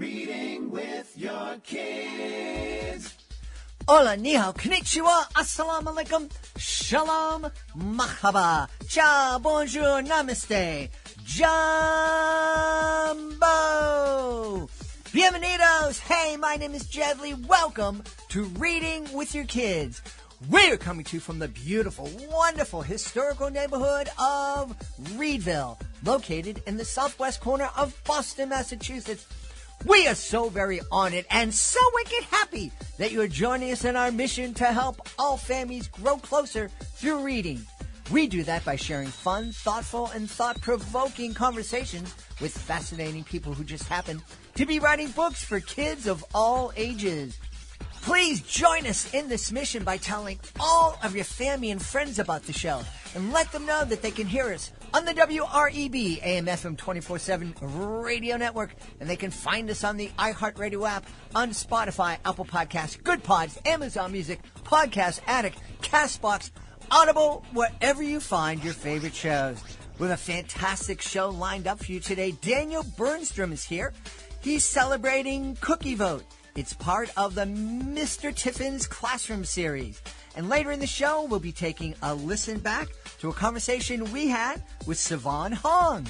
Reading with your kids. Hola, ni hao, konnichiwa, assalamu alaikum, shalom, mahaba, ciao, bonjour, namaste, jumbo. Bienvenidos. Hey, my name is Jed. Welcome to Reading with Your Kids. We're coming to you from the beautiful, wonderful, historical neighborhood of Reedville, located in the southwest corner of Boston, Massachusetts. We are so very honored and so wicked happy that you're joining us in our mission to help all families grow closer through reading. We do that by sharing fun, thoughtful, and thought-provoking conversations with fascinating people who just happen to be writing books for kids of all ages. Please join us in this mission by telling all of your family and friends about the show and let them know that they can hear us on the WREB AM/FM 24/7 radio network, and they can find us on the iHeartRadio app, on Spotify, Apple Podcasts, Good Pods, Amazon Music, Podcast Addict, CastBox, Audible, wherever you find your favorite shows. We have a fantastic show lined up for you today. Daniel Bernstrom is here. He's celebrating Cookie Vote. It's part of the Mr. Tiffins Classroom series. And later in the show, we'll be taking a listen back to a conversation we had with Siobhan Hong.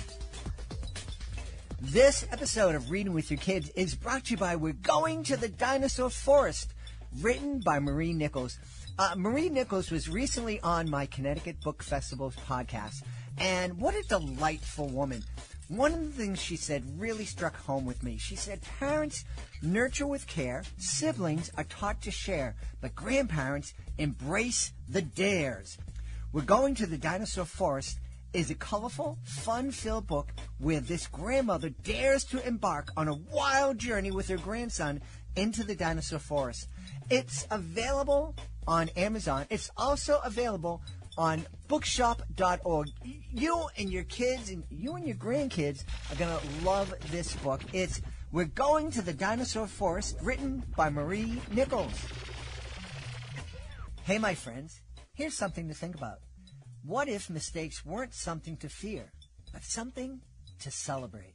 This episode of Reading with Your Kids is brought to you by We're Going to the Dinosaur Forest, written by Marie Nichols. Marie Nichols was recently on my Connecticut Book Festival's podcast, and what a delightful woman. One of the things she said really struck home with me. She said, parents nurture with care, siblings are taught to share, but grandparents embrace the dares. We're Going to the Dinosaur Forest is a colorful, fun-filled book where this grandmother dares to embark on a wild journey with her grandson into the dinosaur forest. It's available on Amazon. It's also available on bookshop.org. You and your kids and you and your grandkids are going to love this book. It's We're Going to the Dinosaur Forest, written by Marie Nichols. Hey, my friends, here's something to think about. What if mistakes weren't something to fear, but something to celebrate?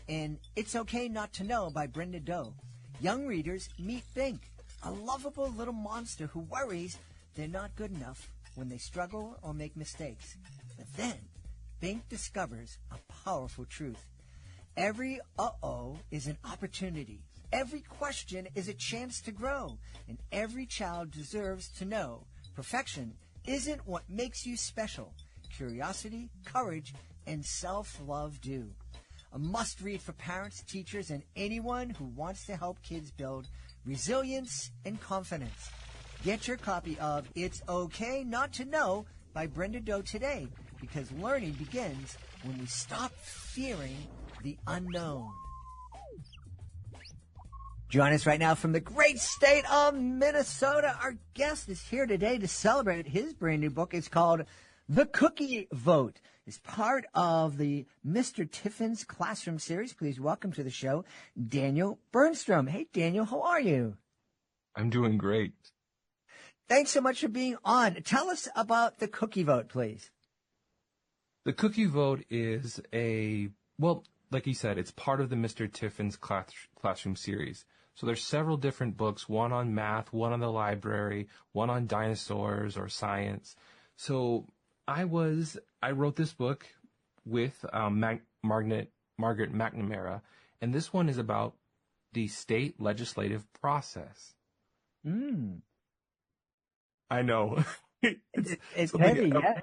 In It's Okay Not to Know by Brenda Doe, young readers meet Bink, a lovable little monster who worries they're not good enough when they struggle or make mistakes. But then, Bink discovers a powerful truth. Every uh-oh is an opportunity. Every question is a chance to grow. And every child deserves to know perfection isn't what makes you special. Curiosity, courage, and self-love do. A must-read for parents, teachers, and anyone who wants to help kids build resilience and confidence. Get your copy of It's Okay Not to Know by Brenda Doe today, because learning begins when we stop fearing the unknown. Join us right now from the great state of Minnesota. Our guest is here today to celebrate his brand new book. It's called The Cookie Vote. It's part of the Mr. Tiffins Classroom series. Please welcome to the show, Daniel Bernstrom. Hey, Daniel, how are you? I'm doing great. Thanks so much for being on. Tell us about The Cookie Vote, please. The Cookie Vote is like you said, it's part of the Mr. Tiffins Classroom series. So there's several different books, one on math, one on the library, one on dinosaurs or science. So I wrote this book with Margaret McNamara, and this one is about the state legislative process. I know. It's heavy, yeah.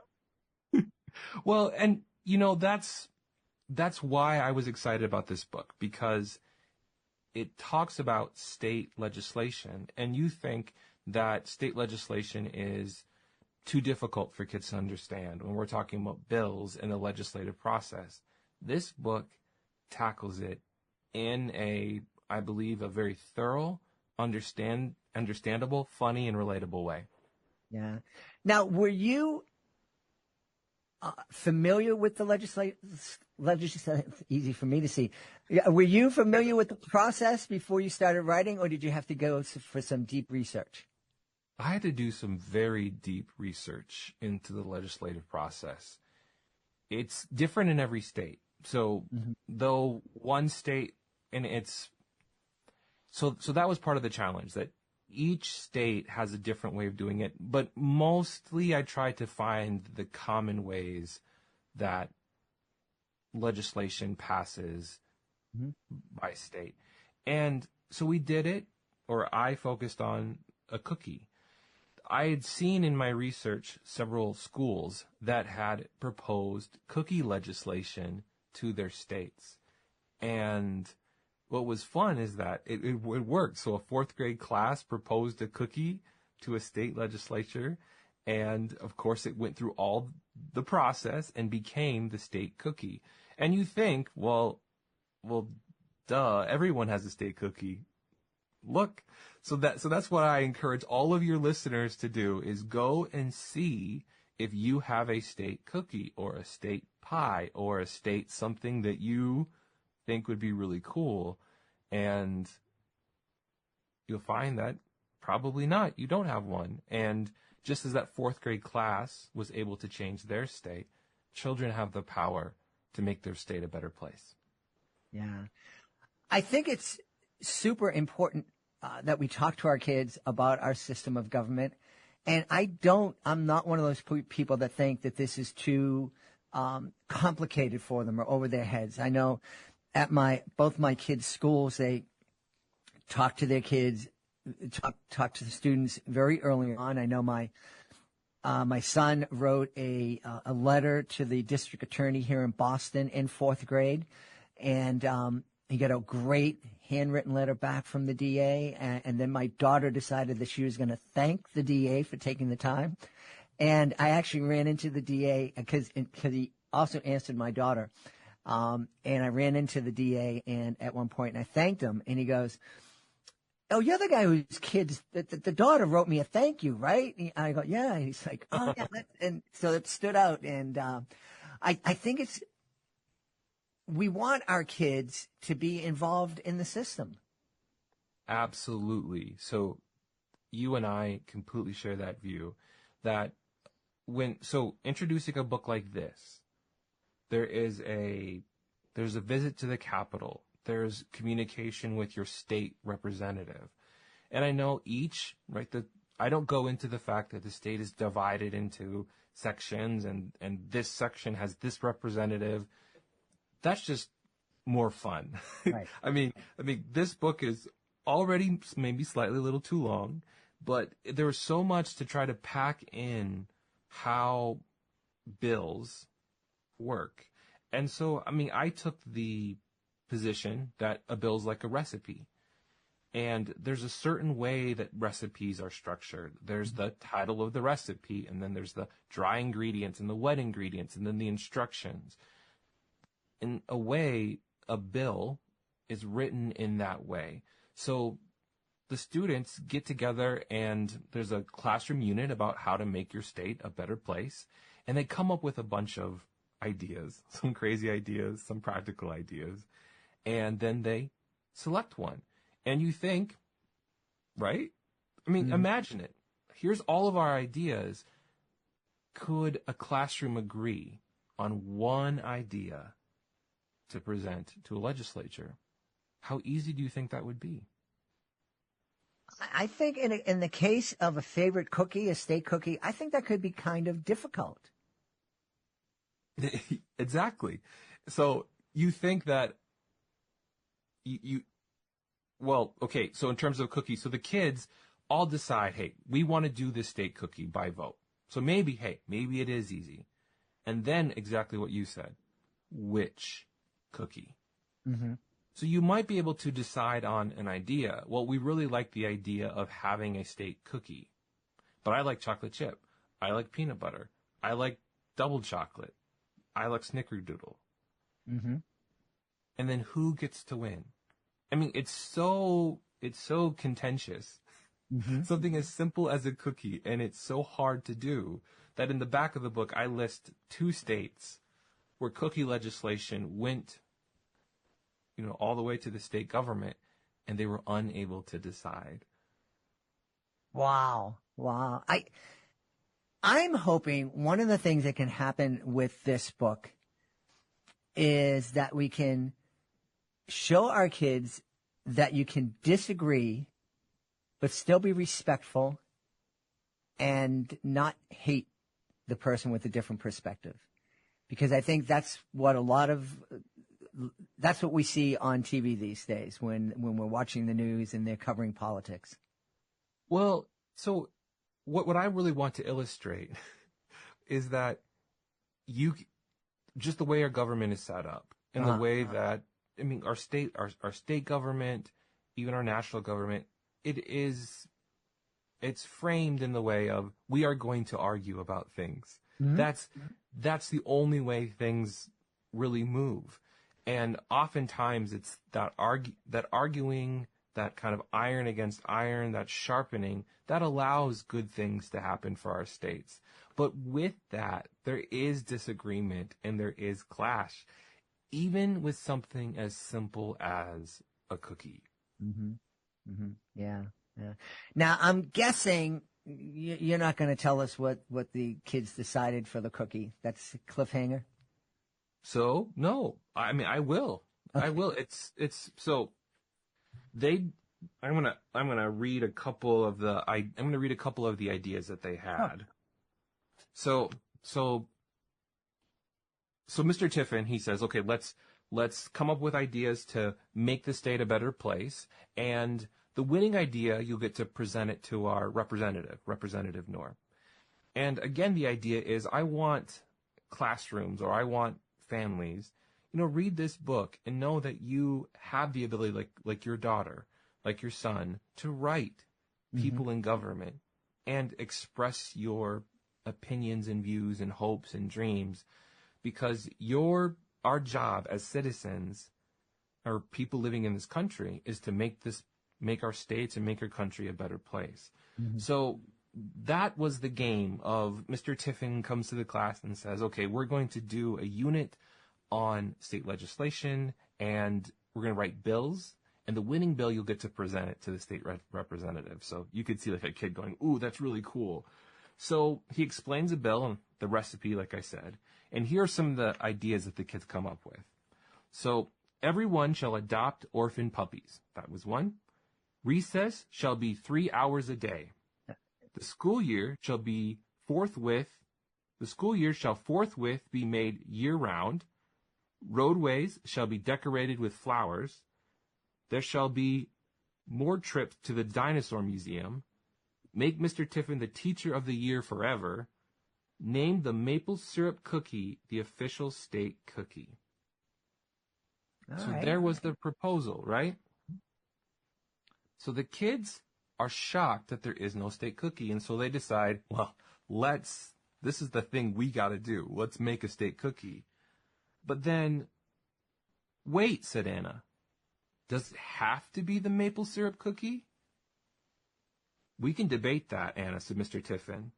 Well, and that's why I was excited about this book, because it talks about state legislation, and you think that state legislation is too difficult for kids to understand when we're talking about bills and the legislative process. This book tackles it in I believe, a very thorough, understandable, funny, and relatable way. Yeah. Now, were you familiar with the legislation? Easy for me to see. Were you familiar with the process before you started writing, or did you have to go for some deep research? I had to do some very deep research into the legislative process. It's different in every state. So though one state, and it's so that was part of the challenge, that each state has a different way of doing it, but mostly I tried to find the common ways that legislation passes by state. And so we did it, or I focused on a cookie. I had seen in my research several schools that had proposed cookie legislation to their states. And what was fun is that it worked. So a fourth grade class proposed a cookie to a state legislature. And of course, it went through all the process and became the state cookie. And you think, well, duh, everyone has a state cookie. Look, so that's what I encourage all of your listeners to do, is go and see if you have a state cookie or a state pie or a state something that you think would be really cool. And you'll find that probably not. You don't have one. And just as that fourth grade class was able to change their state, children have the power to make their state a better place. Yeah. I think it's super important that we talk to our kids about our system of government. And I'm not one of those people that think that this is too complicated for them or over their heads. I know at both my kids' schools, they talk to their kids, talk to the students very early on. I know my son wrote a letter to the district attorney here in Boston in fourth grade, and he got a great handwritten letter back from the DA. And then my daughter decided that she was going to thank the DA for taking the time. And I actually ran into the DA because he also answered my daughter. And I ran into the DA and at one point, and I thanked him, and he goes, "Oh, you're the guy whose kids, the daughter wrote me a thank you, right?" And I go, "Yeah." And he's like, "Oh, yeah." And so it stood out. And I think we want our kids to be involved in the system. Absolutely. So you and I completely share that view, that introducing a book like this, there's a visit to the Capitol. There's communication with your state representative. And I know I don't go into the fact that the state is divided into sections and this section has this representative. That's just more fun. Right. I mean, this book is already maybe slightly a little too long, but there was so much to try to pack in how bills work. And so, I took the position that a bill's like a recipe. And there's a certain way that recipes are structured. There's the title of the recipe, and then there's the dry ingredients and the wet ingredients, and then the instructions. In a way, a bill is written in that way. So the students get together, and there's a classroom unit about how to make your state a better place. And they come up with a bunch of ideas, some crazy ideas, some practical ideas. And then they select one. And you think, right? Imagine it. Here's all of our ideas. Could a classroom agree on one idea to present to a legislature? How easy do you think that would be? I think in the case of a favorite cookie, a state cookie, I think that could be kind of difficult. Exactly. So you think that okay, so in terms of cookies, so the kids all decide, hey, we want to do this state cookie by vote. So maybe it is easy. And then exactly what you said, which cookie? Mm-hmm. So you might be able to decide on an idea. Well, we really like the idea of having a state cookie, but I like chocolate chip. I like peanut butter. I like double chocolate. I like snickerdoodle. Mm-hmm. And then who gets to win? It's so contentious. Mm-hmm. Something as simple as a cookie, and it's so hard to do that in the back of the book, I list 2 states where cookie legislation went, all the way to the state government, and they were unable to decide. Wow. I'm hoping one of the things that can happen with this book is that we can show our kids that you can disagree, but still be respectful and not hate the person with a different perspective. Because I think that's what that's what we see on TV these days when we're watching the news and they're covering politics. Well, so what I really want to illustrate is that just the way our government is set up, and the way that, I mean, our state government, even our national government, it's framed in the way of, we are going to argue about things. Mm-hmm. That's the only way things really move. And oftentimes it's that arguing, that kind of iron against iron, that sharpening, that allows good things to happen for our states. But with that, there is disagreement and there is clash, even with something as simple as a cookie. Mm-hmm. Mm-hmm. Yeah. Yeah. Now, I'm guessing you're not going to tell us what the kids decided for the cookie. That's a cliffhanger. So no, I mean, I will. Okay. I will. It's so I'm gonna read a couple of the ideas that they had. Oh. So Mr. Tiffin, he says, okay, let's come up with ideas to make the state a better place, and the winning idea, you'll get to present it to our Representative Norm. And again, the idea is, I want classrooms, or I want families, read this book and know that you have the ability, like your daughter, like your son, to write people in government and express your opinions and views and hopes and dreams, because our job as citizens, or people living in this country, is to make our states and make our country a better place. Mm-hmm. So that was the game of Mr. Tiffin comes to the class and says, okay, we're going to do a unit on state legislation, and we're going to write bills, and the winning bill, you'll get to present it to the state representative. So you could see like a kid going, ooh, that's really cool. So he explains the bill and the recipe, like I said, and here are some of the ideas that the kids come up with. So everyone shall adopt orphan puppies. That was one. Recess shall be 3 hours a day. The school year shall forthwith be made year-round. Roadways shall be decorated with flowers. There shall be more trips to the dinosaur museum. Make Mr. Tiffin the teacher of the year forever. Name the maple syrup cookie the official state cookie. So there was the proposal, right? So the kids are shocked that there is no state cookie, and so they decide, well, this is the thing we got to do. Let's make a state cookie. But then, wait, said Anna. Does it have to be the maple syrup cookie? We can debate that, Anna, said Mr. Tiffin.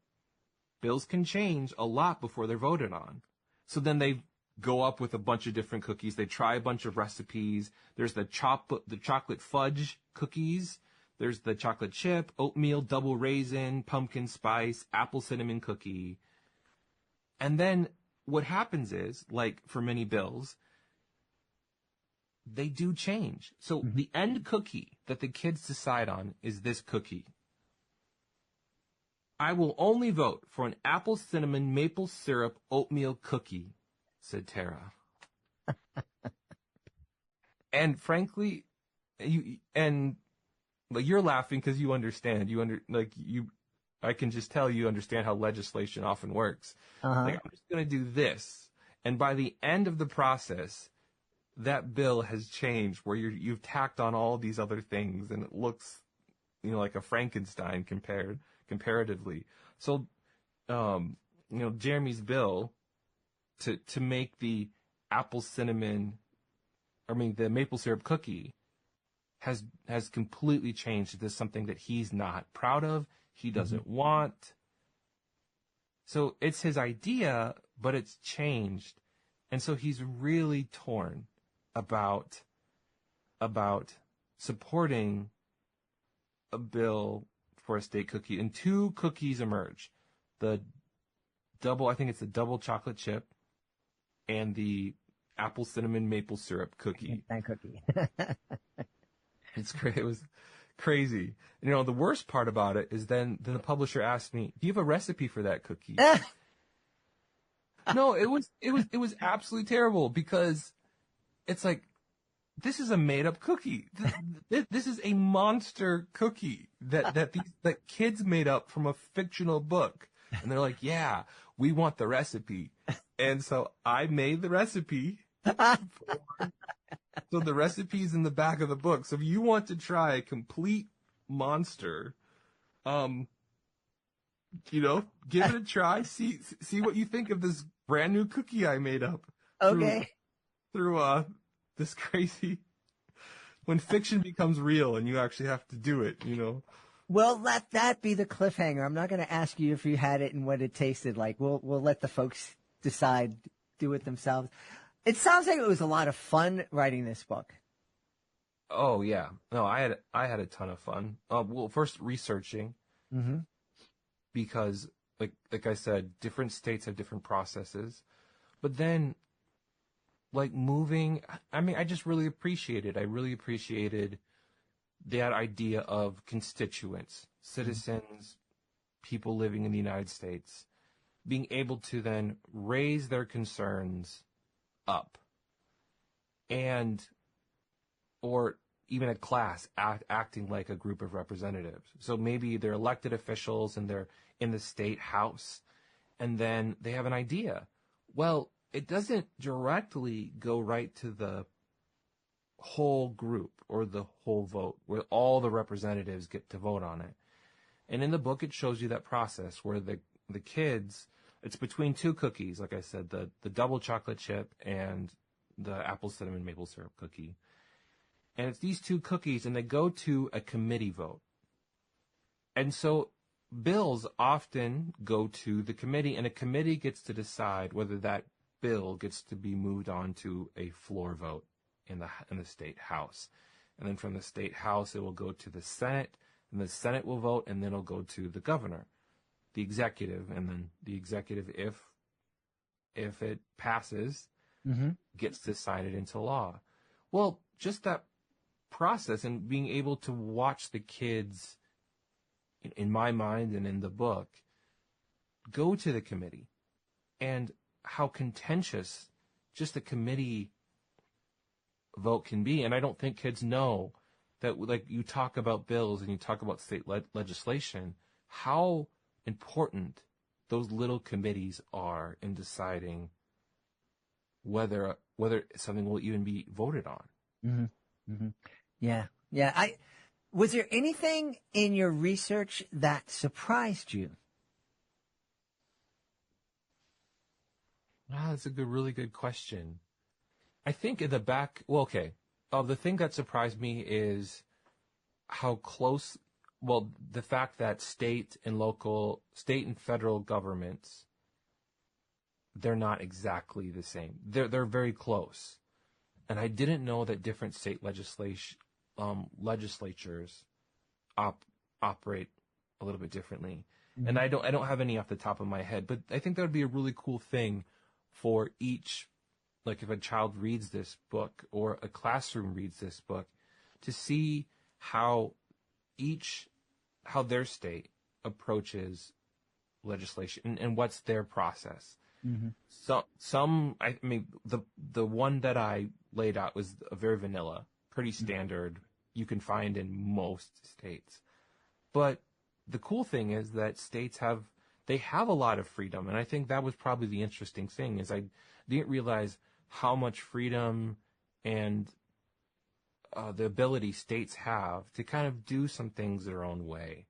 Bills can change a lot before they're voted on. So then they go up with a bunch of different cookies. They try a bunch of recipes. There's the chocolate fudge cookies. There's the chocolate chip, oatmeal, double raisin, pumpkin spice, apple cinnamon cookie. And then what happens is, like for many bills, they do change. So the end cookie that the kids decide on is this cookie. I will only vote for an apple cinnamon maple syrup oatmeal cookie, said Tara. And frankly, you're laughing because you understand. I can just tell you understand how legislation often works. I'm just going to do this, and by the end of the process, that bill has changed where you've tacked on all these other things, and it looks, like a Frankenstein comparatively. So, Jeremy's bill to make the the maple syrup cookie has completely changed. This is something that he's not proud of. He doesn't want. So it's his idea, but it's changed. And so he's really torn about supporting a bill for a state cookie. And two cookies emerge. I think it's the double chocolate chip and the apple cinnamon maple syrup cookie. That cookie. It was crazy. You know, the worst part about it is then the publisher asked me, "Do you have a recipe for that cookie?" No, it was absolutely terrible because it's like, this is a made up cookie. This is a monster cookie that kids made up from a fictional book. And they're like, "Yeah, we want the recipe." And so I made the recipe. So the recipe's in the back of the book. So if you want to try a complete monster, give it a try. See what you think of this brand new cookie I made up. Okay. Through this crazy, when fiction becomes real and you actually have to do it, Well, let that be the cliffhanger. I'm not going to ask you if you had it and what it tasted like. We'll let the folks decide, do it themselves. It sounds like it was a lot of fun writing this book. Oh yeah, no, I had a ton of fun. Well, first researching, because like I said, different states have different processes, but then like moving. I mean, I just really appreciated. I really appreciated that idea of constituents, citizens, people living in the United States, being able to then raise their concerns up, or even a class acting like a group of representatives. So maybe they're elected officials and they're in the state house, and then they have an idea. Well, it doesn't directly go right to the whole group or the whole vote where all the representatives get to vote on it. And in the book, it shows you that process where the kids, it's between two cookies, like I said, the double chocolate chip and the apple cinnamon maple syrup cookie. And it's these two cookies, and they go to a committee vote. And so bills often go to the committee, and a committee gets to decide whether that bill gets to be moved on to a floor vote in the state house. And then from the state house, it will go to the Senate, and the Senate will vote, and then it'll go to the governor, the executive, and then the executive, if it passes, gets decided into law. Well, just that process and being able to watch the kids, in my mind and in the book, go to the committee, and how contentious just the committee vote can be. And I don't think kids know that, like, you talk about bills and you talk about state legislation, how important those little committees are in deciding whether something will even be voted on. Yeah. Was there anything in your research that surprised you? That's a really good question. I think in the back, the thing that surprised me is how close, the fact that state and federal governments, they're not exactly the same. They're very close. And I didn't know that different state legislatures operate a little bit differently. And I don't have any off the top of my head, but I think that would be a really cool thing for each, like if a child reads this book or a classroom reads this book, to see how their state approaches legislation and what's their process. So the one that I laid out was a very vanilla, pretty standard. You can find in most states. But the cool thing is that states have a lot of freedom. And I think that was probably the interesting thing, is I didn't realize how much freedom and the ability states have to kind of do some things their own way.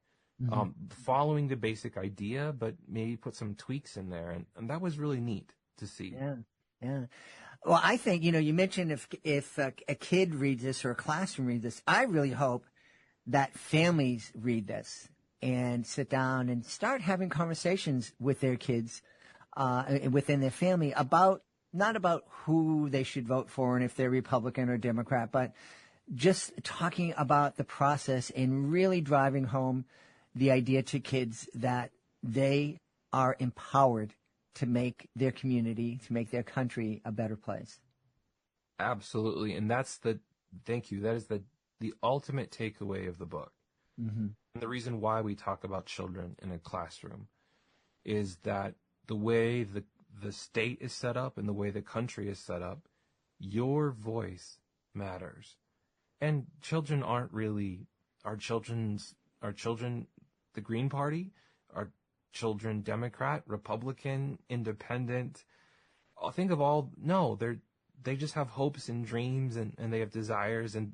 Following the basic idea, but maybe put some tweaks in there. And that was really neat to see. Yeah. Well, I think, you mentioned if a kid reads this or a classroom reads this, I really hope that families read this and sit down and start having conversations with their kids within their family not about who they should vote for and if they're Republican or Democrat, but just talking about the process and really driving home the idea to kids that they are empowered to make their community, to make their country a better place. Absolutely. And thank you. That is the the ultimate takeaway of the book. Mm-hmm. And the reason why we talk about children in a classroom is that the way the state is set up and the way the country is set up, your voice matters. And children aren't really, our children the Green Party? Are children Democrat, Republican, Independent? Think of all, no, they just have hopes and dreams and they have desires and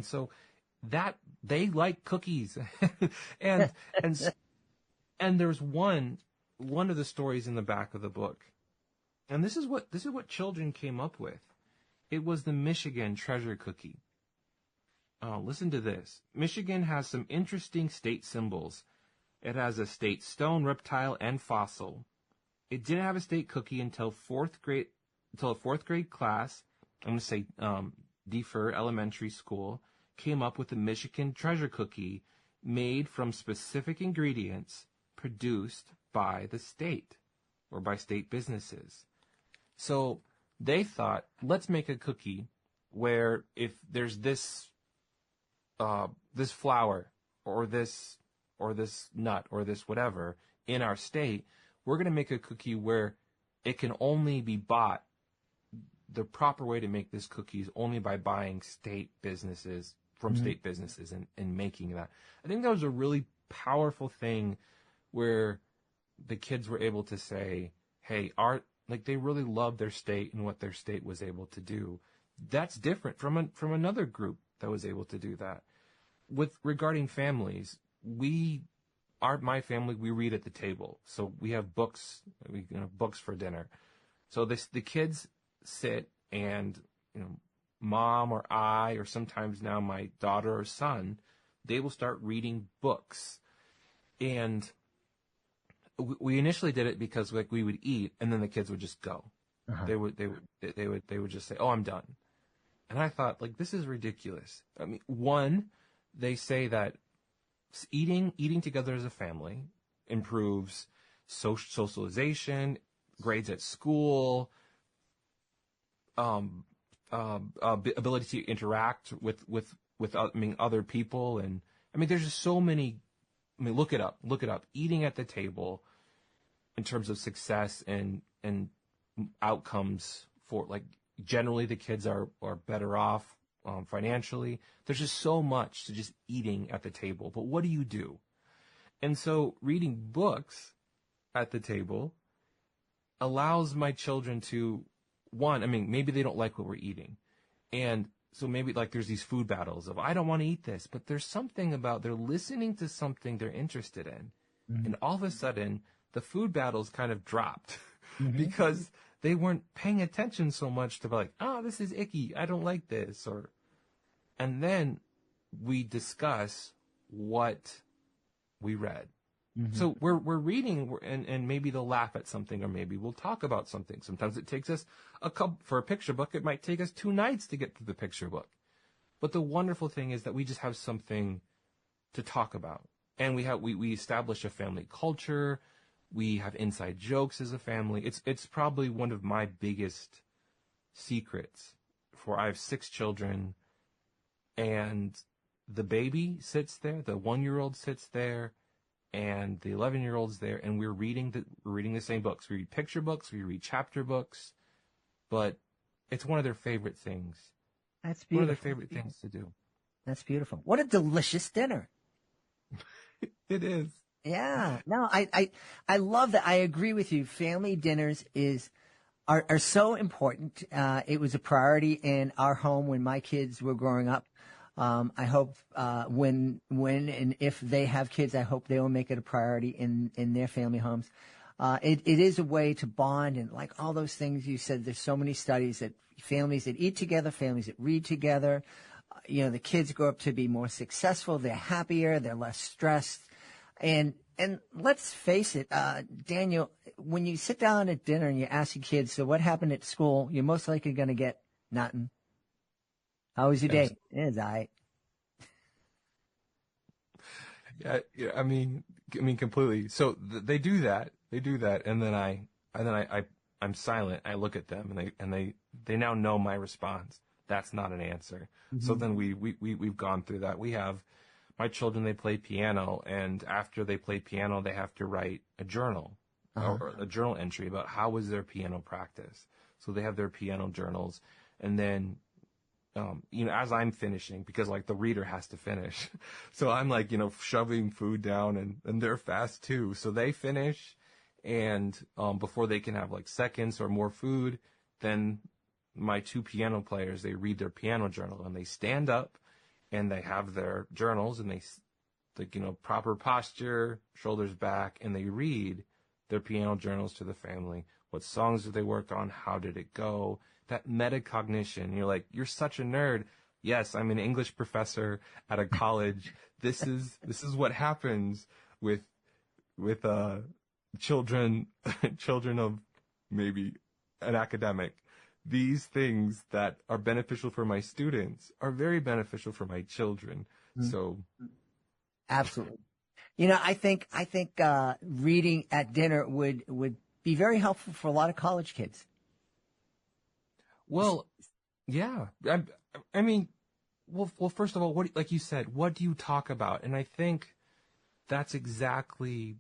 so that they like cookies. and there's one of the stories in the back of the book. And this is what children came up with. It was the Michigan treasure cookie. Listen to this. Michigan has some interesting state symbols. It has a state stone, reptile, and fossil. It didn't have a state cookie until a fourth grade class, I'm going to say defer elementary school, came up with the Michigan treasure cookie made from specific ingredients produced by the state or by state businesses. So they thought, let's make a cookie where if there's this flour or this nut or this whatever in our state, we're going to make a cookie where it can only be bought. The proper way to make this cookie is only by buying state businesses from state businesses and making that. I think that was a really powerful thing where the kids were able to say, hey, they really loved their state and what their state was able to do. That's different from another group that was able to do that. Regarding families, my family, we read at the table. So we have books, books for dinner. So the kids sit and, mom or I, or sometimes now my daughter or son, they will start reading books. And we initially did it because we would eat and then the kids would just go. Uh-huh. They would just say, oh, I'm done. And I thought, this is ridiculous. I mean, one, they say that eating together as a family improves socialization, grades at school, ability to interact with other people, and there's just so many. Look it up. Eating at the table, in terms of success and outcomes for generally the kids are better off financially. There's just so much to just eating at the table. But what do you do? And so reading books at the table allows my children to, maybe they don't like what we're eating. And so maybe there's these food battles of, I don't want to eat this, but there's something about they're listening to something they're interested in. Mm-hmm. And all of a sudden the food battles kind of dropped because they weren't paying attention so much to this is icky. I don't like this. And then we discuss what we read. Mm-hmm. So we're reading and maybe they'll laugh at something or maybe we'll talk about something. Sometimes it takes us for a picture book, it might take us 2 nights to get through the picture book. But the wonderful thing is that we just have something to talk about. And we establish a family culture. We have inside jokes as a family. It's probably one of my biggest secrets. I have 6 children, and the baby sits there, the 1-year-old sits there, and the 11-year-old's there, and we're reading the same books. We read picture books, we read chapter books, but it's one of their favorite things. That's beautiful. One of their favorite things to do. That's beautiful. What a delicious dinner. It is. Yeah. No, I love that. I agree with you. Family dinners are so important. It was a priority in our home when my kids were growing up. I hope when and if they have kids, I hope they will make it a priority in their family homes. It is a way to bond and all those things you said. There's so many studies that families that eat together, families that read together, the kids grow up to be more successful. They're happier. They're less stressed. And let's face it, Daniel, when you sit down at dinner and you ask your kids, so what happened at school, you're most likely going to get nothing. How was your day? It's all right. Yeah, completely. So they do that, and then I'm silent. I look at them, and they now know my response. That's not an answer. So then we've gone through that. We have my children, they play piano, and after they play piano, they have to write a journal or a journal entry about how was their piano practice. So they have their piano journals, and then as I'm finishing, because like the reader has to finish. So I'm like, shoving food down, and they're fast too. So they finish, and before they can have like seconds or more food, then my two piano players, they read their piano journal, and they stand up and they have their journals, and they proper posture, shoulders back, and they read their piano journals to the family. What songs did they work on? How did it go? That metacognition. You're like, you're such a nerd. Yes, I'm an English professor at a college. This is what happens with children of maybe an academic. These things that are beneficial for my students are very beneficial for my children. So, absolutely. I think reading at dinner would be very helpful for a lot of college kids. Well, yeah. I mean, first of all, like you said, what do you talk about? And I think that's exactly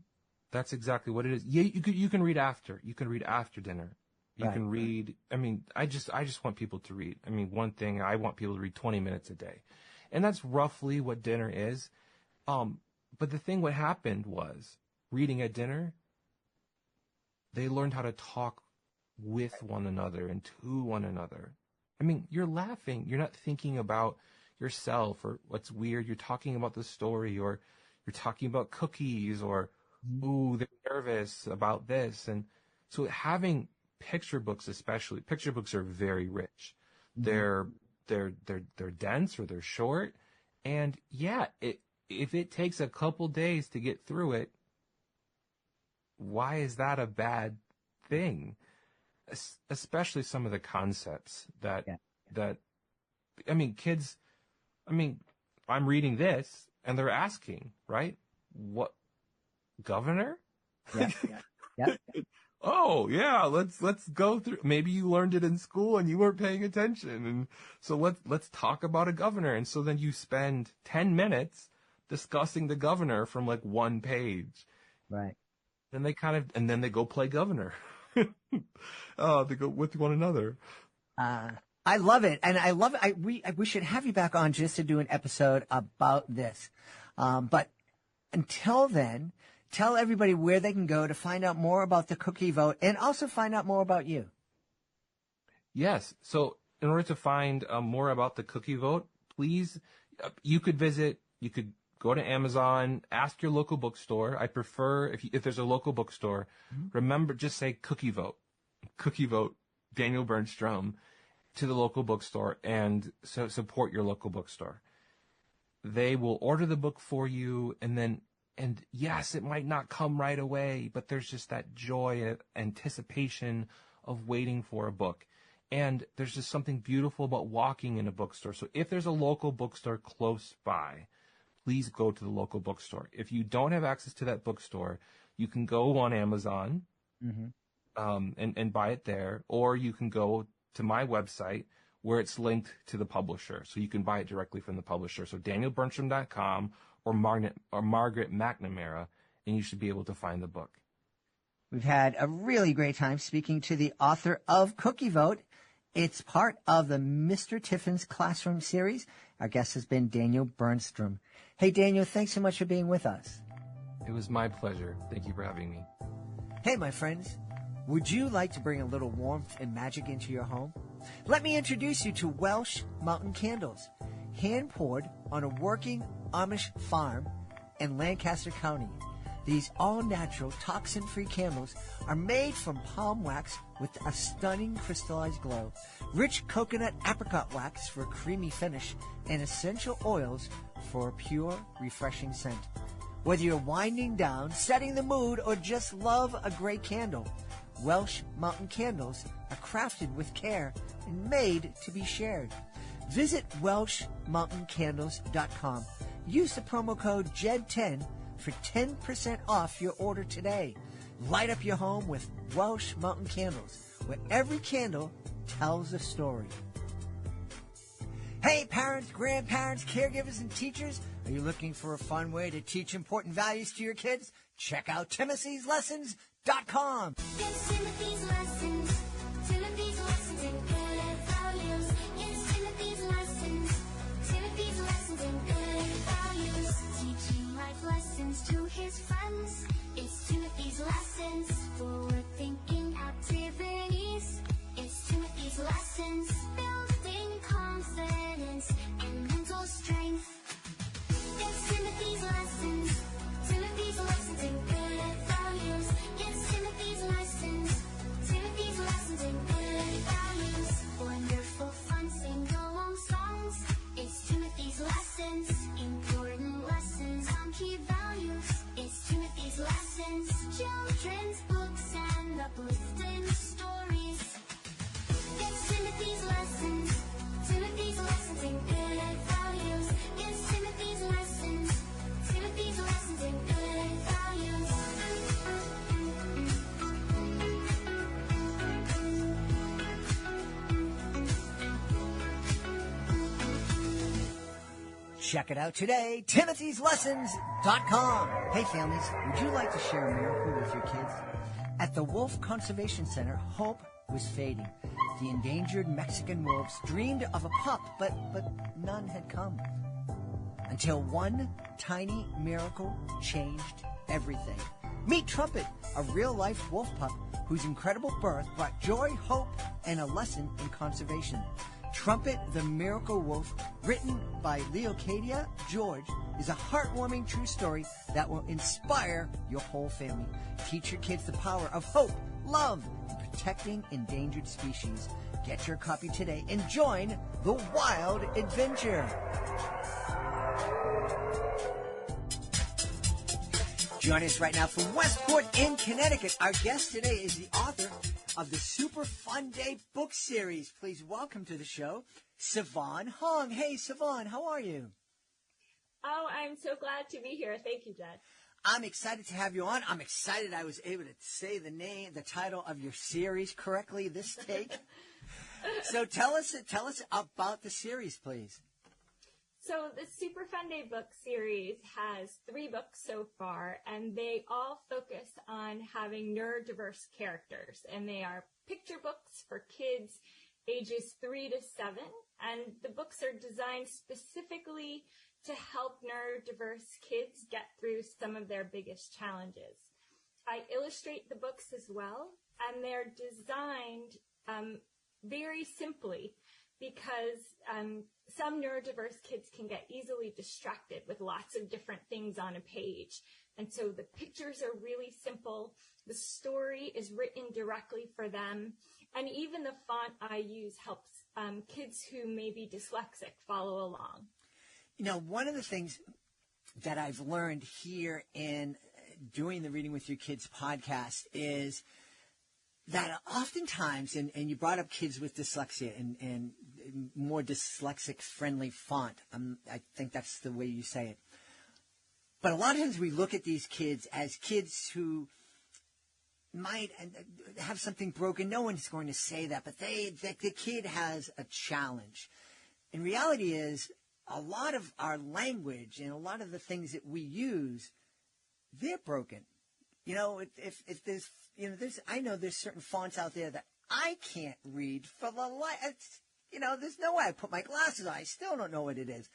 what it is. Yeah, you can read after. You can read after dinner. You can read. I mean, I just want people to read. I mean, one thing, I want people to read 20 minutes a day. And that's roughly what dinner is. But the thing, what happened was, reading at dinner, they learned how to talk with one another and to one another. I mean, you're laughing. You're not thinking about yourself or what's weird. You're talking about the story, or you're talking about cookies, or, ooh, they're nervous about this. And so having picture books, especially, picture books are very rich. They're dense, or they're short. And yeah, if it takes a couple days to get through it, why is that a bad thing? Especially some of the concepts that, I mean, kids, I'm reading this and they're asking, right? What, governor? Yeah. Oh, yeah, let's go through. Maybe you learned it in school and you weren't paying attention. And so let's talk about a governor. And so then you spend 10 minutes discussing the governor from like one page. Right. Then then they go play governor. They go with one another. I love it. And I love it. We should have you back on just to do an episode about this. But until then, tell everybody where they can go to find out more about the cookie vote and also find out more about you. Yes. So in order to find more about the cookie vote, please, you could go to Amazon, ask your local bookstore. I prefer, if there's a local bookstore, remember, just say cookie vote, Daniel Bernstrom, to the local bookstore, and so support your local bookstore. They will order the book for you, and yes, it might not come right away, but there's just that joy and anticipation of waiting for a book. And there's just something beautiful about walking in a bookstore. So if there's a local bookstore close by, please go to the local bookstore. If you don't have access to that bookstore, you can go on Amazon and buy it there, or you can go to my website where it's linked to the publisher. So you can buy it directly from the publisher. So danielbernstrom.com or Margaret McNamara, and you should be able to find the book. We've had a really great time speaking to the author of Cookie Vote. It's part of the Mr. Tiffins Classroom series. Our guest has been Daniel Bernstrom. Hey, Daniel, thanks so much for being with us. It was my pleasure. Thank you for having me. Hey, my friends, would you like to bring a little warmth and magic into your home? Let me introduce you to Welsh Mountain Candles, hand-poured on a working Amish farm in Lancaster County. These all-natural, toxin-free candles are made from palm wax with a stunning crystallized glow, rich coconut apricot wax for a creamy finish, and essential oils for a pure, refreshing scent. Whether you're winding down, setting the mood, or just love a great candle, Welsh Mountain Candles are crafted with care and made to be shared. Visit welshmountaincandles.com. Use the promo code JED10 for 10% off your order today. Light up your home with Welsh Mountain Candles, where every candle tells a story. Hey, parents, grandparents, caregivers, and teachers, are you looking for a fun way to teach important values to your kids? Check out Timothy'sLessons.com. It's Timothy's lessons. Timothy's lessons in good values. It's Timothy's lessons. Timothy's lessons in good values. Teaching life lessons to his friends. It's Timothy's lessons. Forward thinking activities. It's Timothy's lessons. Building confidence and mental strength. It's Timothy's lessons. Timothy's lessons in good values. It's Timothy's lessons. Timothy's lessons in good values. Wonderful fun sing-along songs. It's Timothy's lessons. Important lessons on key values. It's Timothy's lessons. Children's books and uplifting stories. It's Timothy's lessons. Timothy's lessons in good values. It's Timothy's lessons. Timothy's lessons in good values. Check it out today, Timothy'sLessons.com. Hey families, would you like to share a miracle with your kids? At the Wolf Conservation Center, hope was fading. The endangered Mexican wolves dreamed of a pup, but none had come. Until one tiny miracle changed everything. Meet Trumpet, a real-life wolf pup whose incredible birth brought joy, hope, and a lesson in conservation. Trumpet the Miracle Wolf, written by Leocadia George, is a heartwarming true story that will inspire your whole family. Teach your kids the power of hope, love, and protecting endangered species. Get your copy today and join the wild adventure. Joining us right now from Westport in Connecticut, our guest today is the author of the Super Fun Day book series. Please welcome to the show, Siobhan Hong. Hey, Siobhan, how are you? Oh, I'm so glad to be here. Thank you, Jed. I'm excited to have you on. I'm excited I was able to say the title of your series correctly this take. So tell us about the series, please. So the Super Fun Day book series has 3 books so far, and they all focus on having neurodiverse characters. And they are picture books for kids ages 3 to 7. And the books are designed specifically to help neurodiverse kids get through some of their biggest challenges. I illustrate the books as well, and they're designed very simply because some neurodiverse kids can get easily distracted with lots of different things on a page. And so the pictures are really simple. The story is written directly for them. And even the font I use helps kids who may be dyslexic follow along. You know, one of the things that I've learned here in doing the Reading with Your Kids podcast is that oftentimes, and you brought up kids with dyslexia and more dyslexic-friendly font. I think that's the way you say it. But a lot of times we look at these kids as kids who might have something broken. No one's going to say that, but the kid has a challenge. And reality is, a lot of our language and a lot of the things that we use, they're broken. You know, if there's, you know, I know there's certain fonts out there that I can't read for the life. You know, there's no way I put my glasses on. I still don't know what it is.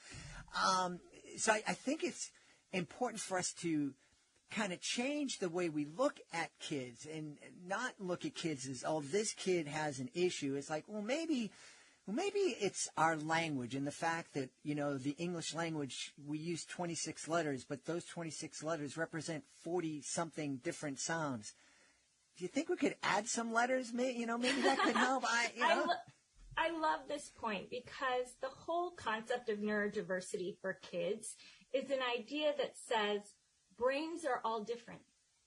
So I think it's important for us to kind of change the way we look at kids and not look at kids as, oh, this kid has an issue. It's like, well, maybe it's our language and the fact that, you know, the English language, we use 26 letters, but those 26 letters represent 40-something different sounds. Do you think we could add some letters? Maybe that could help. I love this point because the whole concept of neurodiversity for kids is an idea that says brains are all different.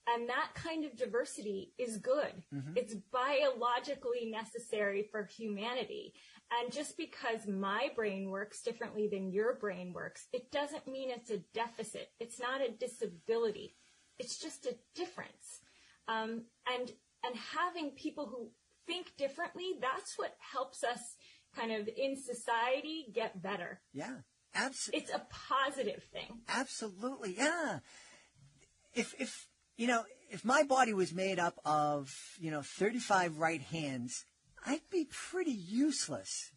And that kind of diversity is good. Mm-hmm. It's biologically necessary for humanity. And just because my brain works differently than your brain works, it doesn't mean it's a deficit. It's not a disability. It's just a difference. And having people who think differently, that's what helps us kind of in society get better. Yeah, absolutely. It's a positive thing. Absolutely, yeah. If if my body was made up of 35 right hands, I'd be pretty useless.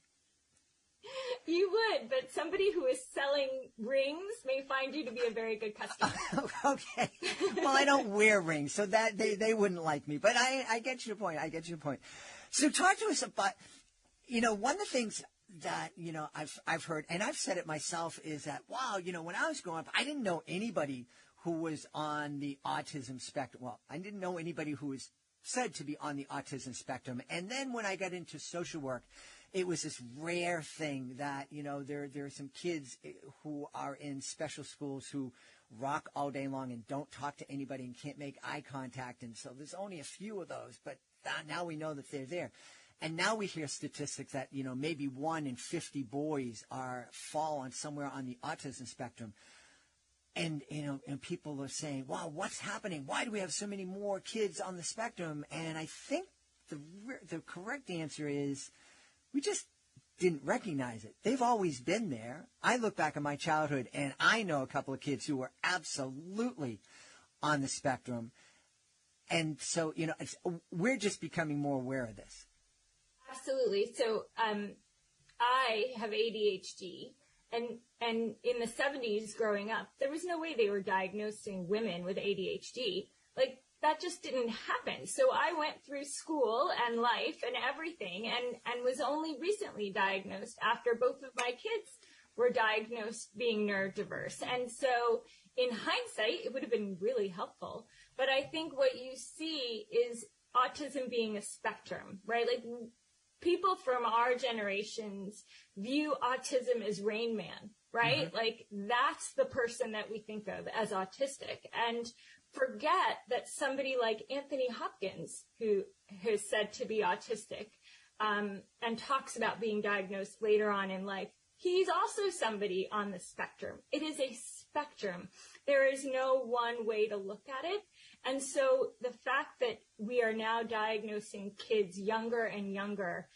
You would, but somebody who is selling rings may find you to be a very good customer. Okay. Well, I don't wear rings, so that they wouldn't like me. But I get your point. So talk to us about, one of the things that, I've heard, and I've said it myself, is that, wow, when I was growing up, I didn't know anybody who was on the autism spectrum. Well, I didn't know anybody who was said to be on the autism spectrum. And then when I got into social work, it was this rare thing that, there are some kids who are in special schools who rock all day long and don't talk to anybody and can't make eye contact. And so there's only a few of those, but now we know that they're there. And now we hear statistics that, maybe 1 in 50 boys fall on somewhere on the autism spectrum. And, and people are saying, wow, what's happening? Why do we have so many more kids on the spectrum? And I think the correct answer is we just didn't recognize it. They've always been there. I look back at my childhood, and I know a couple of kids who were absolutely on the spectrum. And so, we're just becoming more aware of this. Absolutely. So I have ADHD. And in the 70s growing up, there was no way they were diagnosing women with ADHD. Like, that just didn't happen. So I went through school and life and everything and was only recently diagnosed after both of my kids were diagnosed being neurodiverse. And so in hindsight, it would have been really helpful. But I think what you see is autism being a spectrum, right? Like, people from our generations view autism as Rain Man, right? Mm-hmm. Like, that's the person that we think of as autistic, and forget that somebody like Anthony Hopkins, who is said to be autistic, and talks about being diagnosed later on in life, he's also somebody on the spectrum. It is a spectrum. There is no one way to look at it. And so the fact that we are now diagnosing kids younger and younger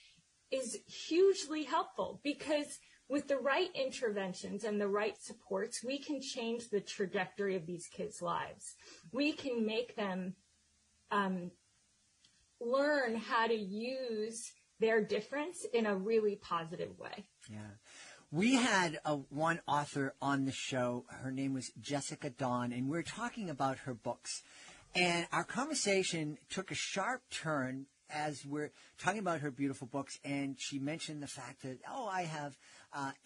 is hugely helpful, because with the right interventions and the right supports, we can change the trajectory of these kids' lives. We can make them learn how to use their difference in a really positive way. Yeah. We had one author on the show. Her name was Jessica Dawn, and we were talking about her books. And our conversation took a sharp turn as we're talking about her beautiful books, and she mentioned the fact that, I have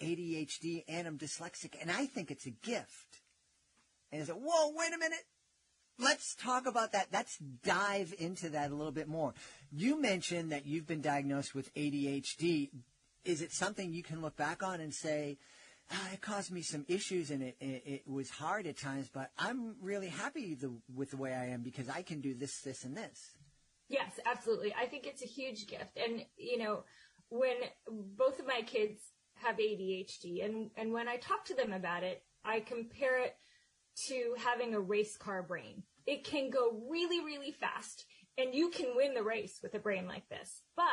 ADHD and I'm dyslexic, and I think it's a gift. And I said, whoa, wait a minute. Let's talk about that. Let's dive into that a little bit more. You mentioned that you've been diagnosed with ADHD. Is it something you can look back on and say, it caused me some issues and it was hard at times, but I'm really happy with the way I am because I can do this, this, and this? Yes, absolutely. I think it's a huge gift. And, when both of my kids have ADHD, and when I talk to them about it, I compare it to having a race car brain. It can go really, really fast, and you can win the race with a brain like this. But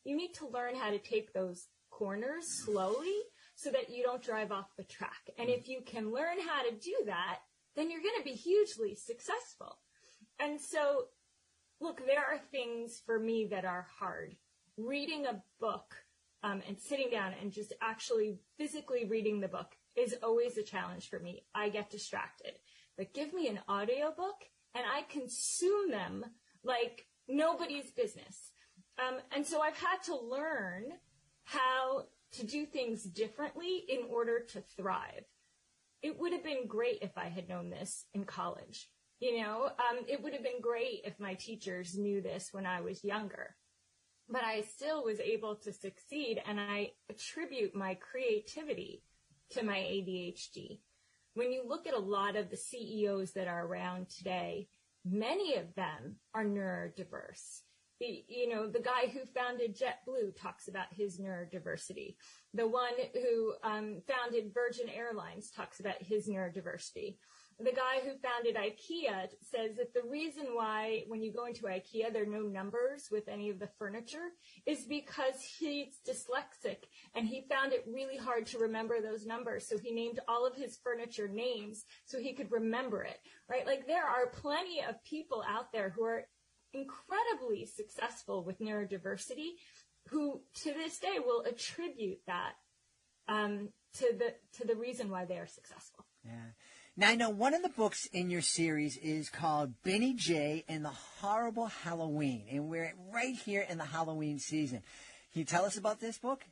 you need to learn how to take those corners slowly so that you don't drive off the track. And if you can learn how to do that, then you're going to be hugely successful. And so, look, there are things for me that are hard. Reading a book and sitting down and just actually physically reading the book is always a challenge for me. I get distracted. But give me an audiobook and I consume them like nobody's business. And so I've had to learn how to do things differently in order to thrive. It would have been great if I had known this in college. It would have been great if my teachers knew this when I was younger. But I still was able to succeed, and I attribute my creativity to my ADHD. When you look at a lot of the CEOs that are around today, many of them are neurodiverse. The guy who founded JetBlue talks about his neurodiversity. The one who founded Virgin Airlines talks about his neurodiversity. The guy who founded IKEA says that the reason why when you go into IKEA there are no numbers with any of the furniture is because he's dyslexic and he found it really hard to remember those numbers. So he named all of his furniture names so he could remember it, right? Like there are plenty of people out there who are incredibly successful with neurodiversity who to this day will attribute that to the reason why they are successful. Yeah. Now, I know one of the books in your series is called Benny J and the Horrible Halloween, and we're right here in the Halloween season. Can you tell us about this book?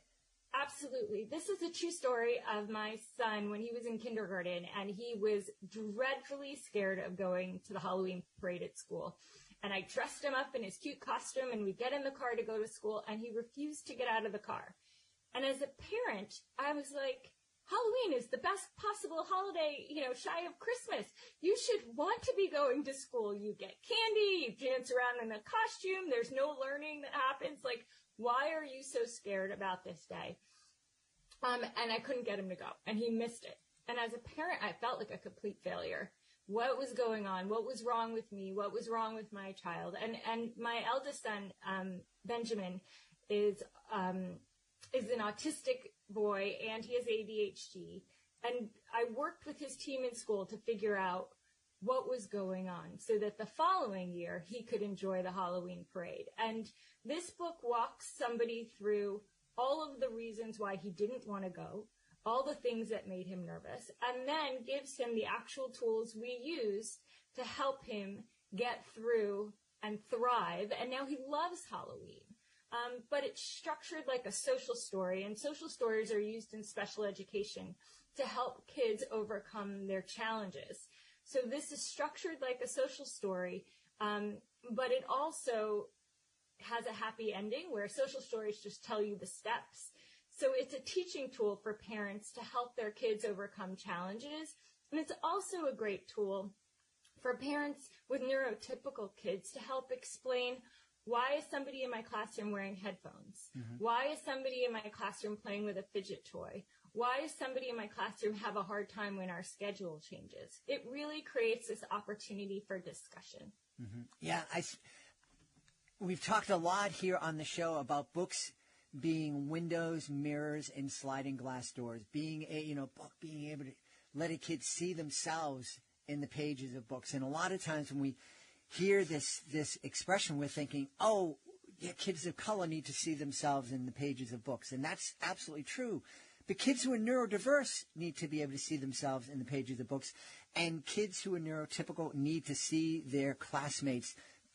Absolutely. This is a true story of my son when he was in kindergarten, and he was dreadfully scared of going to the Halloween parade at school. And I dressed him up in his cute costume, and we get in the car to go to school, and he refused to get out of the car. And as a parent, I was like, Halloween is the best possible holiday, shy of Christmas. You should want to be going to school. You get candy, you dance around in a costume. There's no learning that happens. Like, why are you so scared about this day? And I couldn't get him to go, and he missed it. And as a parent, I felt like a complete failure. What was going on? What was wrong with me? What was wrong with my child? And my eldest son, Benjamin, is an autistic boy, and he has ADHD. And I worked with his team in school to figure out what was going on so that the following year he could enjoy the Halloween parade. And this book walks somebody through all of the reasons why he didn't want to go, all the things that made him nervous, and then gives him the actual tools we use to help him get through and thrive. And now he loves Halloween. But it's structured like a social story, and social stories are used in special education to help kids overcome their challenges. So this is structured like a social story, but it also has a happy ending where social stories just tell you the steps. So it's a teaching tool for parents to help their kids overcome challenges. And it's also a great tool for parents with neurotypical kids to help explain, why is somebody in my classroom wearing headphones? Mm-hmm. Why is somebody in my classroom playing with a fidget toy? Why does somebody in my classroom have a hard time when our schedule changes? It really creates this opportunity for discussion. Mm-hmm. Yeah, we've talked a lot here on the show about books being windows, mirrors, and sliding glass doors. Being being able to let a kid see themselves in the pages of books. And a lot of times when we hear this expression, we're thinking, oh, yeah, kids of color need to see themselves in the pages of books. And that's absolutely true. But kids who are neurodiverse need to be able to see themselves in the pages of books. And kids who are neurotypical need to see their classmates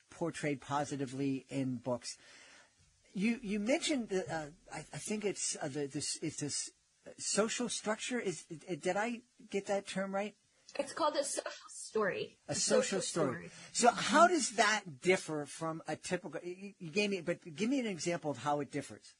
portrayed positively in books. You mentioned, I think it's this social structure. Did I get that term right? It's called a social story. A social story. So how does that differ from a typical? You gave me, but give me an example of how it differs.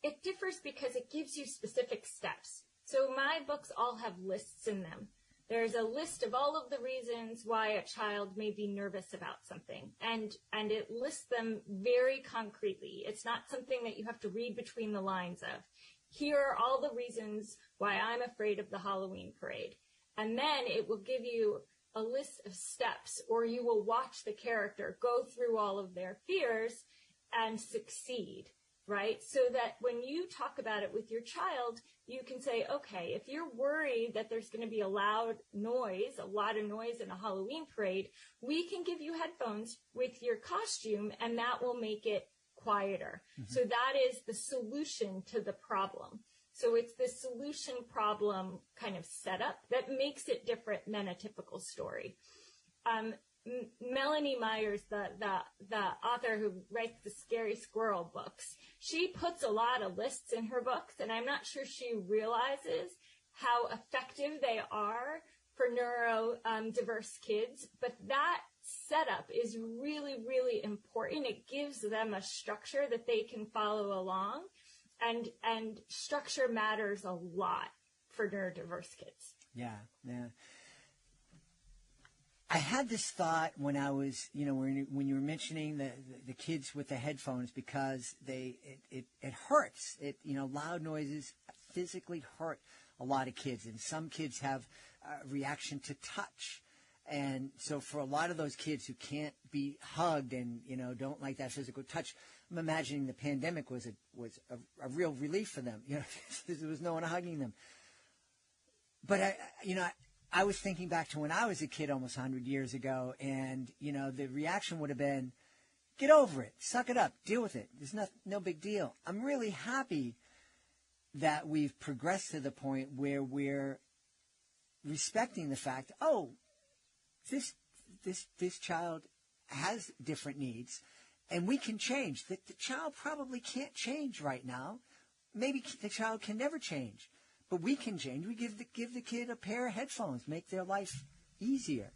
It differs because it gives you specific steps. So my books all have lists in them. There's a list of all of the reasons why a child may be nervous about something, and it lists them very concretely. It's not something that you have to read between the lines of. Here are all the reasons why I'm afraid of the Halloween parade. And then it will give you a list of steps, or you will watch the character go through all of their fears and succeed, right? So that when you talk about it with your child, you can say, okay, if you're worried that there's going to be a lot of noise in a Halloween parade, we can give you headphones with your costume, and that will make it quieter. Mm-hmm. So that is the solution to the problem. So it's the solution problem kind of setup that makes it different than a typical story. Melanie Myers, the author who writes the Scary Squirrel books, she puts a lot of lists in her books, and I'm not sure she realizes how effective they are for neurodiverse kids. But that setup is really, really important. It gives them a structure that they can follow along. And structure matters a lot for neurodiverse kids. Yeah. I had this thought when I was, when you were mentioning the kids with the headphones, because it hurts. Loud noises physically hurt a lot of kids, and some kids have a reaction to touch. And so for a lot of those kids who can't be hugged and, don't like that physical touch, I'm imagining the pandemic was a real relief for them. There was no one hugging them. But I was thinking back to when I was a kid almost 100 years ago, and, the reaction would have been, get over it, suck it up, deal with it. There's no big deal. I'm really happy that we've progressed to the point where we're respecting the fact, this child has different needs, and we can change. The child probably can't change right now. Maybe the child can never change. But we can change. We give the kid a pair of headphones, make their life easier.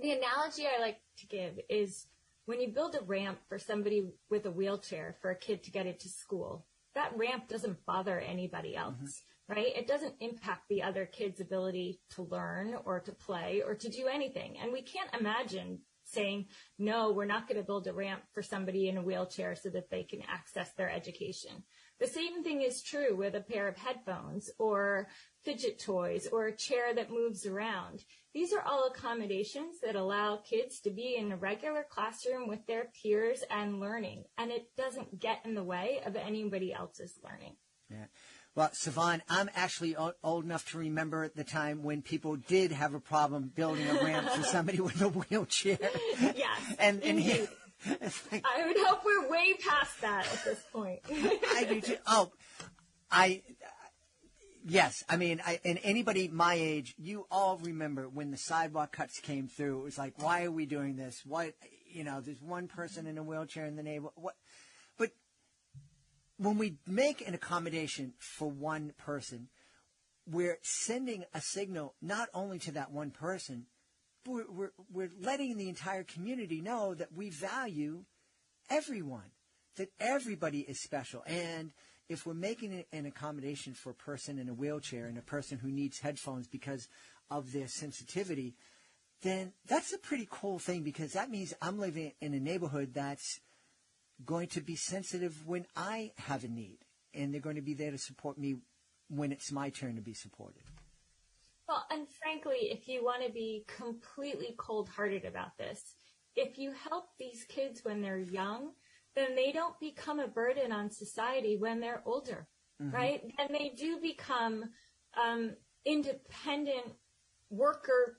The analogy I like to give is when you build a ramp for somebody with a wheelchair for a kid to get into school, that ramp doesn't bother anybody else, right? It doesn't impact the other kid's ability to learn or to play or to do anything. And we can't imagine saying, no, we're not going to build a ramp for somebody in a wheelchair so that they can access their education. The same thing is true with a pair of headphones or fidget toys or a chair that moves around. These are all accommodations that allow kids to be in a regular classroom with their peers and learning, and it doesn't get in the way of anybody else's learning. Yeah. Well, Savon, I'm actually old enough to remember the time when people did have a problem building a ramp for somebody with a wheelchair. Yes, and like, I would hope we're way past that at this point. I do too. Yes. I mean, and anybody my age, you all remember when the sidewalk cuts came through. It was like, why are we doing this? What, there's one person in a wheelchair in the neighborhood. What? But when we make an accommodation for one person, we're sending a signal not only to that one person, but we're letting the entire community know that we value everyone, that everybody is special. And if we're making an accommodation for a person in a wheelchair and a person who needs headphones because of their sensitivity, then that's a pretty cool thing, because that means I'm living in a neighborhood that's going to be sensitive when I have a need, and they're going to be there to support me when it's my turn to be supported. Well, and frankly, if you want to be completely cold-hearted about this, if you help these kids when they're young, then they don't become a burden on society when they're older, right? And they do become independent workers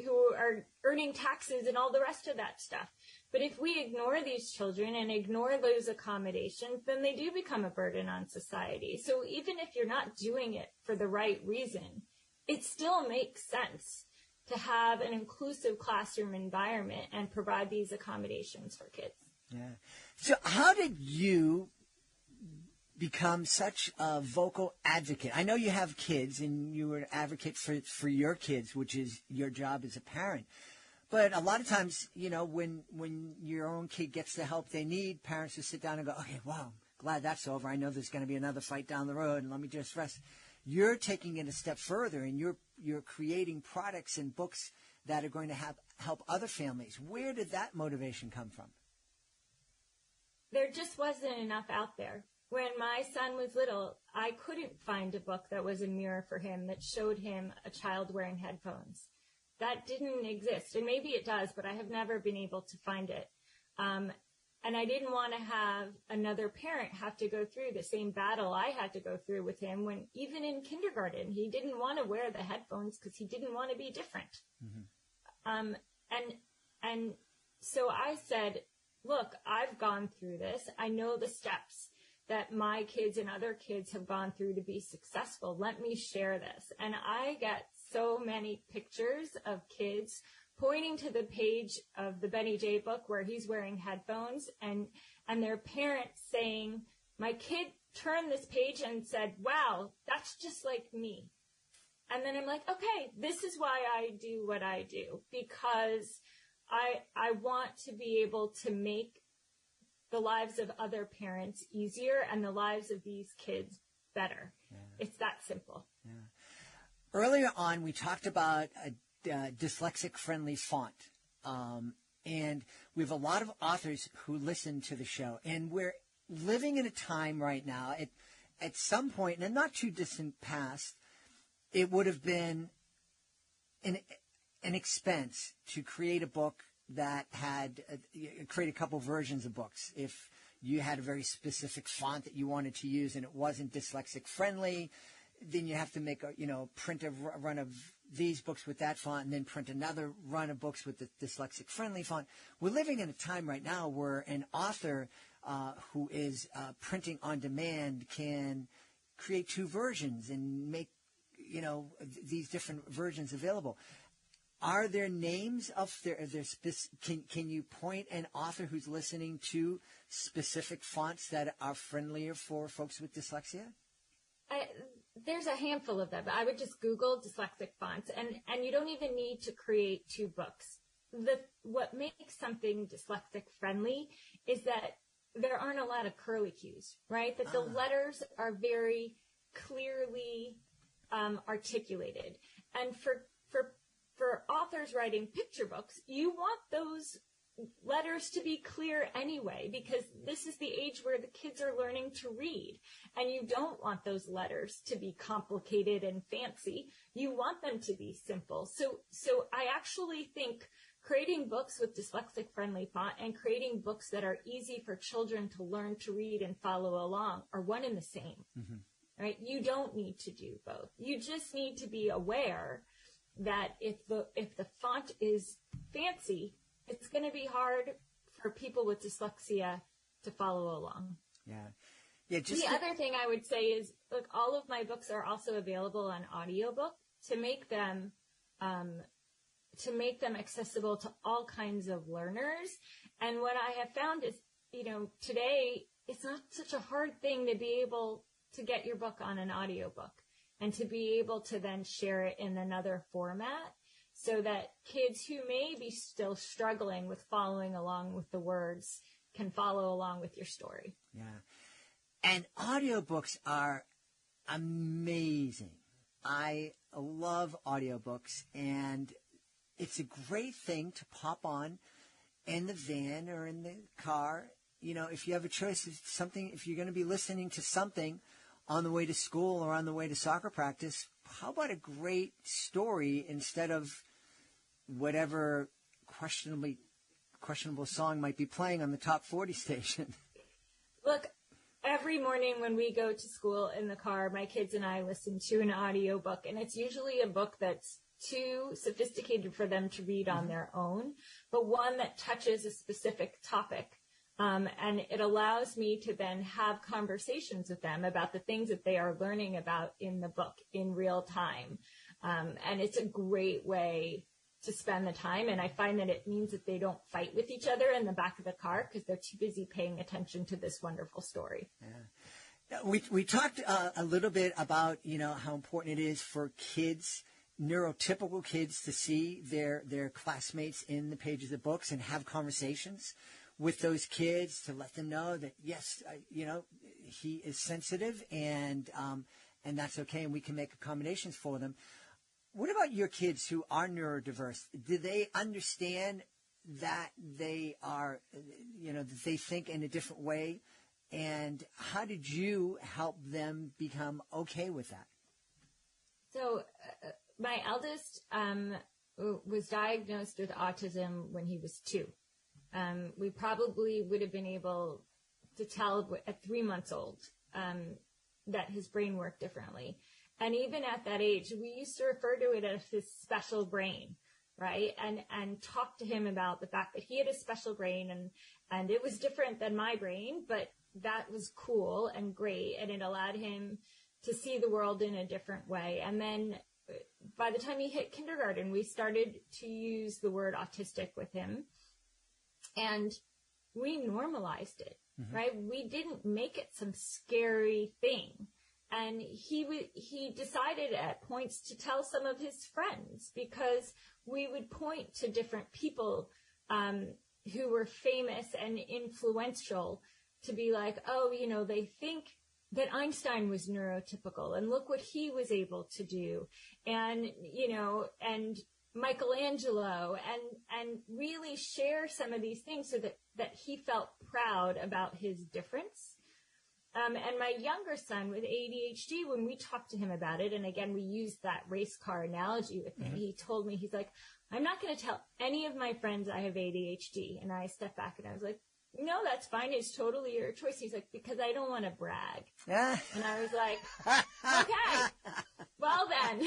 who are earning taxes and all the rest of that stuff. But if we ignore these children and ignore those accommodations, then they do become a burden on society. So even if you're not doing it for the right reason, it still makes sense to have an inclusive classroom environment and provide these accommodations for kids. Yeah. So how did you become such a vocal advocate? I know you have kids and you were an advocate for your kids, which is your job as a parent. But a lot of times, when your own kid gets the help they need, parents will sit down and go, okay, wow, glad that's over. I know there's going to be another fight down the road, and let me just rest. You're taking it a step further, and you're creating products and books that are going to help other families. Where did that motivation come from? There just wasn't enough out there. When my son was little, I couldn't find a book that was a mirror for him that showed him a child wearing headphones. That didn't exist. And maybe it does, but I have never been able to find it. And I didn't want to have another parent have to go through the same battle I had to go through with him when, even in kindergarten, he didn't want to wear the headphones because he didn't want to be different. And so I said, look, I've gone through this. I know the steps that my kids and other kids have gone through to be successful. Let me share this. And I get so many pictures of kids pointing to the page of the Benny J book where he's wearing headphones, and their parents saying, my kid turned this page and said, wow, that's just like me. And then I'm like, okay, this is why I do what I do, because I want to be able to make the lives of other parents easier and the lives of these kids better. Yeah. It's that simple. Yeah. Earlier on, we talked about dyslexic-friendly font. And we have a lot of authors who listen to the show. And we're living in a time right now, at some point, in a not too distant past, it would have been an expense to create a book that had create a couple versions of books. If you had a very specific font that you wanted to use and it wasn't dyslexic friendly, then you have to make print a run of these books with that font and then print another run of books with the dyslexic friendly font. We're living in a time right now where an author who is printing on demand can create two versions and make these different versions available. Are there names of can you point an author who's listening to specific fonts that are friendlier for folks with dyslexia? There's a handful of them. I would just Google dyslexic fonts, and you don't even need to create two books. What makes something dyslexic friendly is that there aren't a lot of curly cues, right? That the letters are very clearly articulated. And for authors writing picture books, you want those letters to be clear anyway, because this is the age where the kids are learning to read, and you don't want those letters to be complicated and fancy. You want them to be simple. So I actually think creating books with dyslexic friendly font and creating books that are easy for children to learn to read and follow along are one and the same. Mm-hmm. Right? You don't need to do both. You just need to be aware that if the font is fancy, it's going to be hard for people with dyslexia to follow along. Yeah. The other thing I would say is, look, all of my books are also available on audiobook to make them accessible to all kinds of learners. And what I have found is, today it's not such a hard thing to be able to get your book on an audiobook and to be able to then share it in another format, so that kids who may be still struggling with following along with the words can follow along with your story. Yeah. And audiobooks are amazing. I love audiobooks, and it's a great thing to pop on in the van or in the car. If you have a choice of something, if you're going to be listening to something on the way to school or on the way to soccer practice, how about a great story instead of whatever questionable song might be playing on the top 40 station? Look, every morning when we go to school in the car, my kids and I listen to an audiobook, and it's usually a book that's too sophisticated for them to read on their own, but one that touches a specific topic. And it allows me to then have conversations with them about the things that they are learning about in the book in real time. And it's a great way to spend the time. And I find that it means that they don't fight with each other in the back of the car because they're too busy paying attention to this wonderful story. Yeah. We talked a little bit about, how important it is for kids, neurotypical kids, to see their classmates in the pages of books and have conversations with those kids to let them know that, yes, he is sensitive and that's okay, and we can make accommodations for them. What about your kids who are neurodiverse? Do they understand that they are, that they think in a different way? And how did you help them become okay with that? So my eldest was diagnosed with autism when he was 2. We probably would have been able to tell at 3 months old that his brain worked differently. And even at that age, we used to refer to it as his special brain, right? And talk to him about the fact that he had a special brain and it was different than my brain, but that was cool and great. And it allowed him to see the world in a different way. And then by the time he hit kindergarten, we started to use the word autistic with him. And we normalized it, right? We didn't make it some scary thing. And he decided at points to tell some of his friends, because we would point to different people who were famous and influential to be like, oh, they think that Einstein was neurotypical and look what he was able to do. And, and Michelangelo and really share some of these things so that he felt proud about his difference. And my younger son with ADHD, when we talked to him about it, and again, we used that race car analogy with him, he told me, he's like, I'm not going to tell any of my friends I have ADHD. And I stepped back and I was like, no, that's fine. It's totally your choice. He's like, because I don't want to brag. And I was like, okay, well then,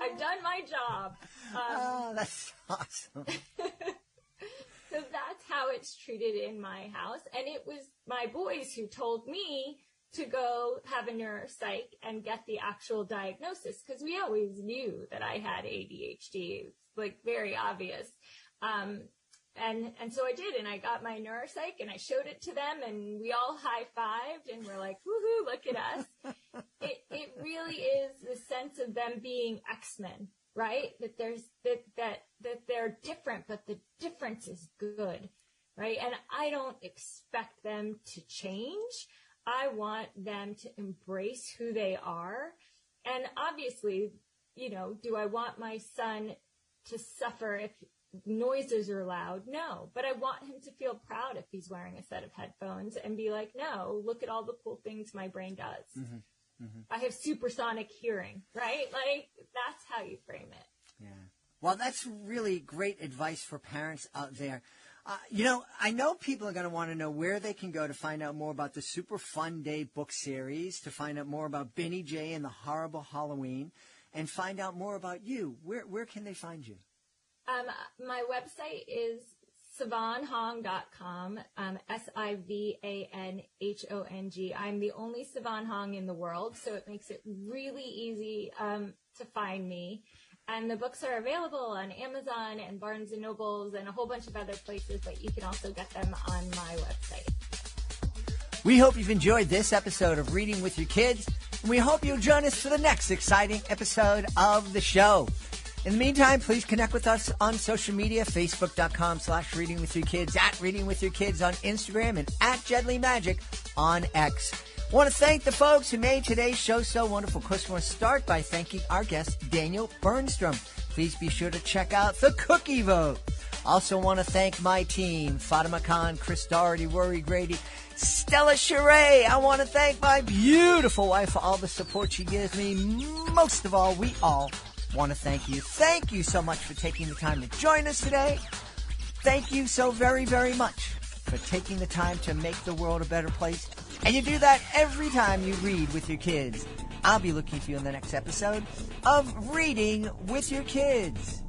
I've done my job. Oh, that's awesome. So that's how it's treated in my house. And it was my boys who told me to go have a neuropsych and get the actual diagnosis, because we always knew that I had ADHD. It's like very obvious. And so I did, and I got my neuropsych and I showed it to them and we all high-fived and we're like, woohoo, look at us. It really is the sense of them being X-Men, right? That they're different, but the difference is good, right? And I don't expect them to change. I want them to embrace who they are. And obviously, do I want my son to suffer if noises are loud? No, but I want him to feel proud if he's wearing a set of headphones and be like, no, look at all the cool things my brain does. I have supersonic hearing, right? Like, that's how you frame it. Yeah. Well, that's really great advice for parents out there. I know people are going to want to know where they can go to find out more about the Super Fun Day book series, to find out more about Benny J and the Horrible Halloween, and find out more about you. Where can they find you? My website is sivanhong.com, SIVANHONG. I'm the only Sivan Hong in the world, so it makes it really easy to find me. And the books are available on Amazon and Barnes & Nobles and a whole bunch of other places, but you can also get them on my website. We hope you've enjoyed this episode of Reading with Your Kids, and we hope you'll join us for the next exciting episode of the show. In the meantime, please connect with us on social media, facebook.com/readingwithyourkids, at Reading With Your Kids on Instagram, and at JedleyMagic on X. I want to thank the folks who made today's show so wonderful. Of course, I want to start by thanking our guest, Daniel Bernstrom. Please be sure to check out the Cookie Vote. Also want to thank my team, Fatima Khan, Chris Doherty, Rory Grady, Stella Cheray. I want to thank my beautiful wife for all the support she gives me. Most of all, we all want to thank you. Thank you so much for taking the time to join us today. Thank you so very, very much for taking the time to make the world a better place. And you do that every time you read with your kids. I'll be looking for you in the next episode of Reading with Your Kids.